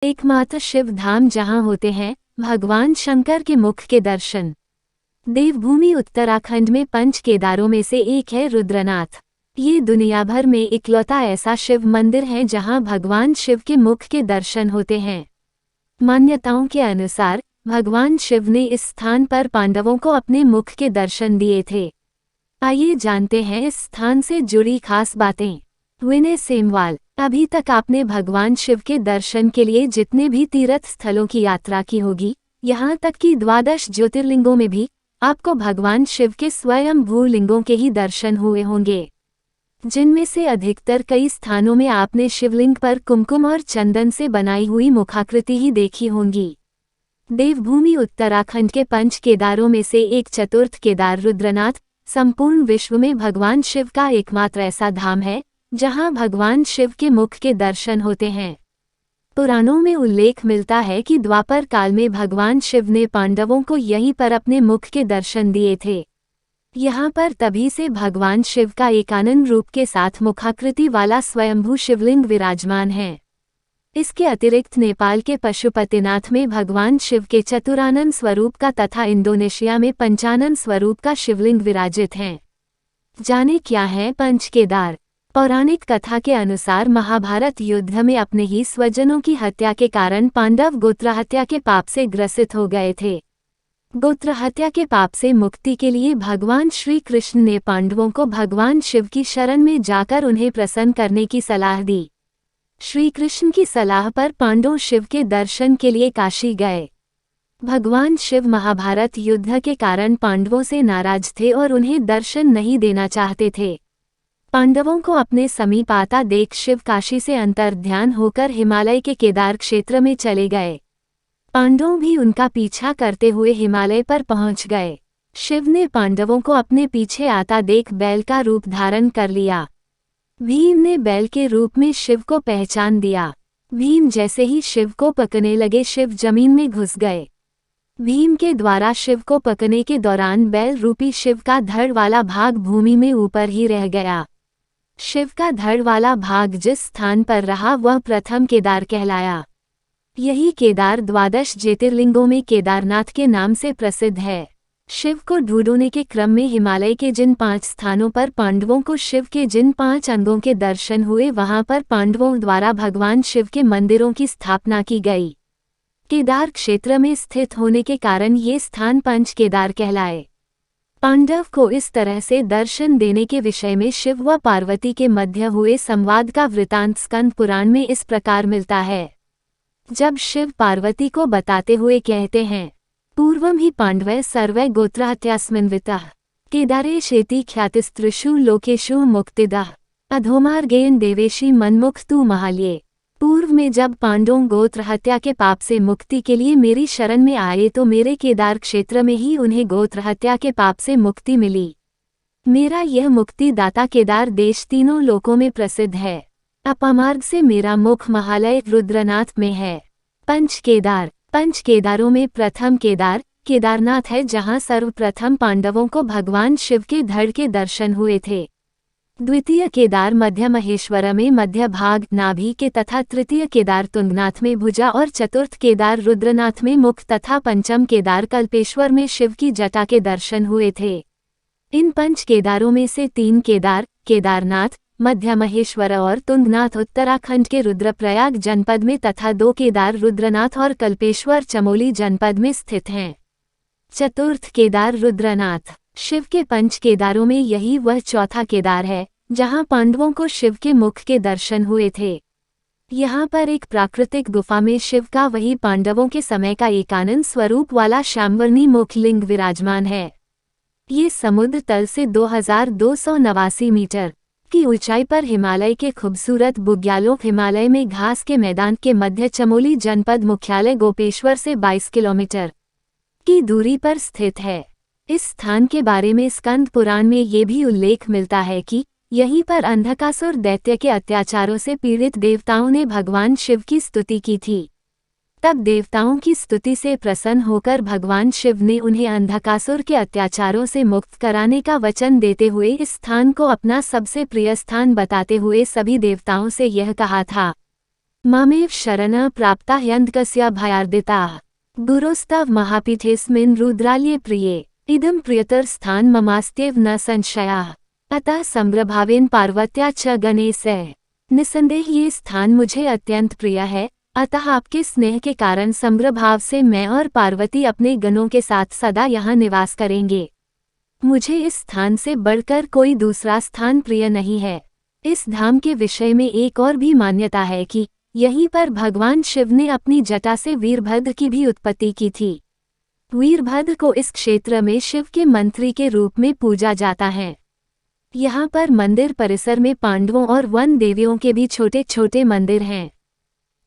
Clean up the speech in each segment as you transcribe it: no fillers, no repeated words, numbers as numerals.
एकमात्र शिव धाम जहां होते हैं भगवान शंकर के मुख के दर्शन। देवभूमि उत्तराखंड में पंच केदारों में से एक है रुद्रनाथ। ये दुनिया भर में इकलौता ऐसा शिव मंदिर है जहां भगवान शिव के मुख के दर्शन होते हैं। मान्यताओं के अनुसार भगवान शिव ने इस स्थान पर पांडवों को अपने मुख के दर्शन दिए थे। आइए जानते हैं इस स्थान से जुड़ी खास बातें। विनय सेमवाल, अभी तक आपने भगवान शिव के दर्शन के लिए जितने भी तीर्थ स्थलों की यात्रा की होगी, यहाँ तक कि 12 ज्योतिर्लिंगों में भी आपको भगवान शिव के स्वयं भू लिंगों के ही दर्शन हुए होंगे, जिनमें से अधिकतर कई स्थानों में आपने शिवलिंग पर कुमकुम और चंदन से बनाई हुई मुखाकृति ही देखी होंगी। देवभूमि उत्तराखंड के पंच केदारों में से एक चतुर्थ केदार रुद्रनाथ संपूर्ण विश्व में भगवान शिव का एकमात्र ऐसा धाम है जहां भगवान शिव के मुख के दर्शन होते हैं। पुराणों में उल्लेख मिलता है कि द्वापर काल में भगवान शिव ने पांडवों को यहीं पर अपने मुख के दर्शन दिए थे। यहाँ पर तभी से भगवान शिव का एकानन रूप के साथ मुखाकृति वाला स्वयंभू शिवलिंग विराजमान है। इसके अतिरिक्त नेपाल के पशुपतिनाथ में भगवान शिव के चतुरानन स्वरूप का तथा इंडोनेशिया में पंचानन स्वरूप का शिवलिंग विराजित हैं। जाने क्या है पंच केदार। पौराणिक कथा के अनुसार महाभारत युद्ध में अपने ही स्वजनों की हत्या के कारण पांडव गोत्रहत्या के पाप से ग्रसित हो गए थे। गोत्रहत्या के पाप से मुक्ति के लिए भगवान श्री कृष्ण ने पांडवों को भगवान शिव की शरण में जाकर उन्हें प्रसन्न करने की सलाह दी। श्री कृष्ण की सलाह पर पांडव शिव के दर्शन के लिए काशी गए। भगवान शिव महाभारत युद्ध के कारण पांडवों से नाराज थे और उन्हें दर्शन नहीं देना चाहते थे। पांडवों को अपने समीप आता देख शिव काशी से अंतर्ध्यान होकर हिमालय के केदार क्षेत्र में चले गए। पांडव भी उनका पीछा करते हुए हिमालय पर पहुंच गए। शिव ने पांडवों को अपने पीछे आता देख बैल का रूप धारण कर लिया। भीम ने बैल के रूप में शिव को पहचान दिया। भीम जैसे ही शिव को पकड़ने लगे शिव जमीन में घुस गए। भीम के द्वारा शिव को पकड़ने के दौरान बैल रूपी शिव का धड़ वाला भाग भूमि में ऊपर ही रह गया। शिव का धड़ वाला भाग जिस स्थान पर रहा वह प्रथम केदार कहलाया। यही केदार 12 ज्योतिर्लिंगों में केदारनाथ के नाम से प्रसिद्ध है। शिव को ढूंढने के क्रम में हिमालय के जिन 5 स्थानों पर पांडवों को शिव के जिन 5 अंगों के दर्शन हुए वहां पर पांडवों द्वारा भगवान शिव के मंदिरों की स्थापना की गई। केदार क्षेत्र में स्थित होने के कारण ये स्थान पंच केदार कहलाए। पांडव को इस तरह से दर्शन देने के विषय में शिव व पार्वती के मध्य हुए संवाद का वृतांत स्कंद पुराण में इस प्रकार मिलता है। जब शिव पार्वती को बताते हुए कहते हैं, पूर्वं हि पांडवै सर्वै गोत्रहत्यास्मिन्विताः केदारेशेति ख्यातिस्त्रिषु लोकेषु मुक्तिदः अधोमार्गेण देवेशी मन्मुख तु महालये। पूर्व में जब पांडवों गोत्र हत्या के पाप से मुक्ति के लिए मेरी शरण में आए तो मेरे केदार क्षेत्र में ही उन्हें गोत्र हत्या के पाप से मुक्ति मिली। मेरा यह मुक्ति दाता केदार देश तीनों लोकों में प्रसिद्ध है। अपामार्ग से मेरा मुख महालय रुद्रनाथ में है। पंच केदारों में प्रथम केदार केदारनाथ है जहां सर्वप्रथम पांडवों को भगवान शिव के धड़ के दर्शन हुए थे। द्वितीय केदार मध्य महेश्वर में मध्य भाग नाभि के तथा तृतीय केदार तुंगनाथ में भुजा और चतुर्थ केदार रुद्रनाथ में मुख तथा पंचम केदार कल्पेश्वर में शिव की जटा के दर्शन हुए थे। इन पंच केदारों में से 3 केदार केदारनाथ मध्य महेश्वर और तुंगनाथ उत्तराखंड के रुद्रप्रयाग जनपद में तथा 2 केदार रुद्रनाथ और कल्पेश्वर चमोली जनपद में स्थित हैं। चतुर्थ केदार रुद्रनाथ शिव के पंच केदारों में यही वह चौथा केदार है जहां पांडवों को शिव के मुख के दर्शन हुए थे। यहाँ पर एक प्राकृतिक गुफा में शिव का वही पांडवों के समय का एकानन स्वरूप वाला श्यामवर्णी मुखलिंग विराजमान है। ये समुद्र तल से 2289 मीटर की ऊंचाई पर हिमालय के खूबसूरत बुग्यालोक हिमालय में घास के मैदान के मध्य चमोली जनपद मुख्यालय गोपेश्वर से 22 किलोमीटर की दूरी पर स्थित है। इस स्थान के बारे में स्कंद पुराण में ये भी उल्लेख मिलता है कि यहीं पर अंधकासुर दैत्य के अत्याचारों से पीड़ित देवताओं ने भगवान शिव की स्तुति की थी। तब देवताओं की स्तुति से प्रसन्न होकर भगवान शिव ने उन्हें अंधकासुर के अत्याचारों से मुक्त कराने का वचन देते हुए इस स्थान को अपना सबसे प्रिय स्थान बताते हुए सभी देवताओं से यह कहा था, मामेव शरण प्राप्ता ह्यन्धकस्य भयार्दिताः गुरोस्तव महापीठेऽस्मिन् रुद्राल्ये प्रिये इदं प्रियतरस्थान ममास्त्येव न संशयाः। अतः सम्भ्रभावेन पार्वत्या च गणेशे। निसंदेह ये स्थान मुझे अत्यंत प्रिय है, अतः आपके स्नेह के कारण सम्भ्रभाव से मैं और पार्वती अपने गणों के साथ सदा यहाँ निवास करेंगे। मुझे इस स्थान से बढ़कर कोई दूसरा स्थान प्रिय नहीं है। इस धाम के विषय में एक और भी मान्यता है कि यहीं पर भगवान शिव ने अपनी जटा से वीरभद्र की भी उत्पत्ति की थी। वीरभद्र को इस क्षेत्र में शिव के मंत्री के रूप में पूजा जाता है। यहाँ पर मंदिर परिसर में पांडवों और वन देवियों के भी छोटे छोटे मंदिर हैं।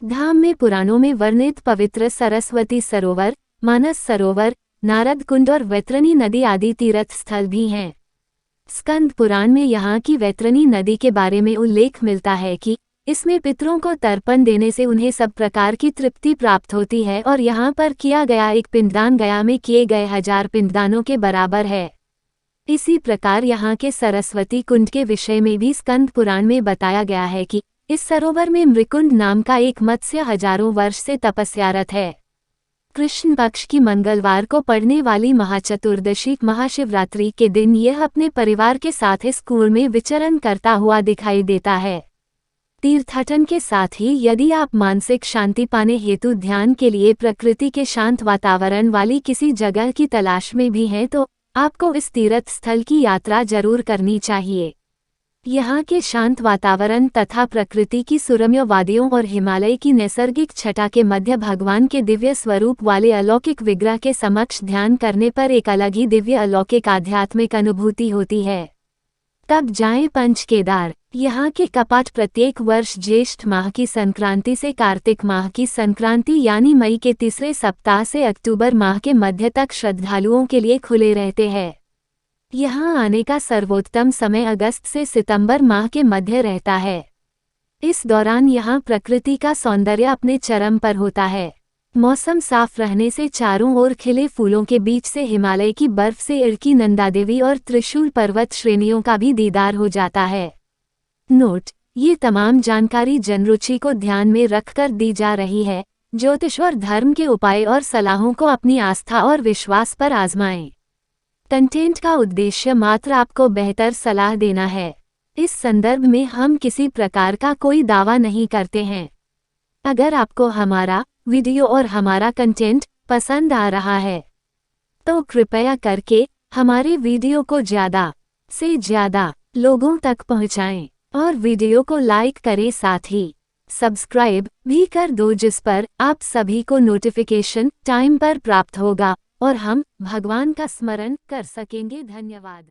धाम में पुराणों में वर्णित पवित्र सरस्वती सरोवर, मानस सरोवर, नारद कुंड और वैतरणी नदी आदि तीर्थ स्थल भी हैं। स्कंद पुराण में यहाँ की वैतरणी नदी के बारे में उल्लेख मिलता है कि इसमें पितरों को तर्पण देने से उन्हें सब प्रकार की तृप्ति प्राप्त होती है और यहाँ पर किया गया एक पिंडदान गया में किए गए 1000 पिंडदानों के बराबर है। इसी प्रकार यहाँ के सरस्वती कुंड के विषय में भी स्कंद पुराण में बताया गया है कि इस सरोवर में मृकुंड नाम का एक मत्स्य हजारों वर्ष से तपस्यारत है। कृष्ण पक्ष की मंगलवार को पड़ने वाली महाचतुर्दशी महाशिवरात्रि के दिन यह अपने परिवार के साथ इस कुएं में विचरण करता हुआ दिखाई देता है। तीर्थाटन के साथ ही यदि आप मानसिक शांति पाने हेतु ध्यान के लिए प्रकृति के शांत वातावरण वाली किसी जगह की तलाश में भी हैं तो आपको इस तीर्थ स्थल की यात्रा जरूर करनी चाहिए। यहाँ के शांत वातावरण तथा प्रकृति की सुरम्य वादियों और हिमालय की नैसर्गिक छटा के मध्य भगवान के दिव्य स्वरूप वाले अलौकिक विग्रह के समक्ष ध्यान करने पर एक अलग ही दिव्य अलौकिक आध्यात्मिक अनुभूति होती है। तब जाएं पंच केदार। यहाँ के कपाट प्रत्येक वर्ष ज्येष्ठ माह की संक्रांति से कार्तिक माह की संक्रांति यानी मई के तीसरे सप्ताह से अक्टूबर माह के मध्य तक श्रद्धालुओं के लिए खुले रहते हैं। यहाँ आने का सर्वोत्तम समय अगस्त से सितंबर माह के मध्य रहता है। इस दौरान यहाँ प्रकृति का सौंदर्य अपने चरम पर होता है। मौसम साफ रहने से चारों ओर खिले फूलों के बीच से हिमालय की बर्फ से इड़की नंदादेवी और त्रिशूल पर्वत श्रेणियों का भी दीदार हो जाता है। नोट: ये तमाम जानकारी जनरुचि को ध्यान में रखकर दी जा रही है। ज्योतिष और धर्म के उपाय और सलाहों को अपनी आस्था और विश्वास पर आजमाएं। कंटेंट का उद्देश्य मात्र आपको बेहतर सलाह देना है। इस संदर्भ में हम किसी प्रकार का कोई दावा नहीं करते हैं। अगर आपको हमारा वीडियो और हमारा कंटेंट पसंद आ रहा है तो कृपया करके हमारे वीडियो को ज़्यादा से ज़्यादा लोगों तक पहुंचाएं और वीडियो को लाइक करें, साथ ही सब्सक्राइब भी कर दो जिस पर आप सभी को नोटिफिकेशन टाइम पर प्राप्त होगा और हम भगवान का स्मरण कर सकेंगे। धन्यवाद।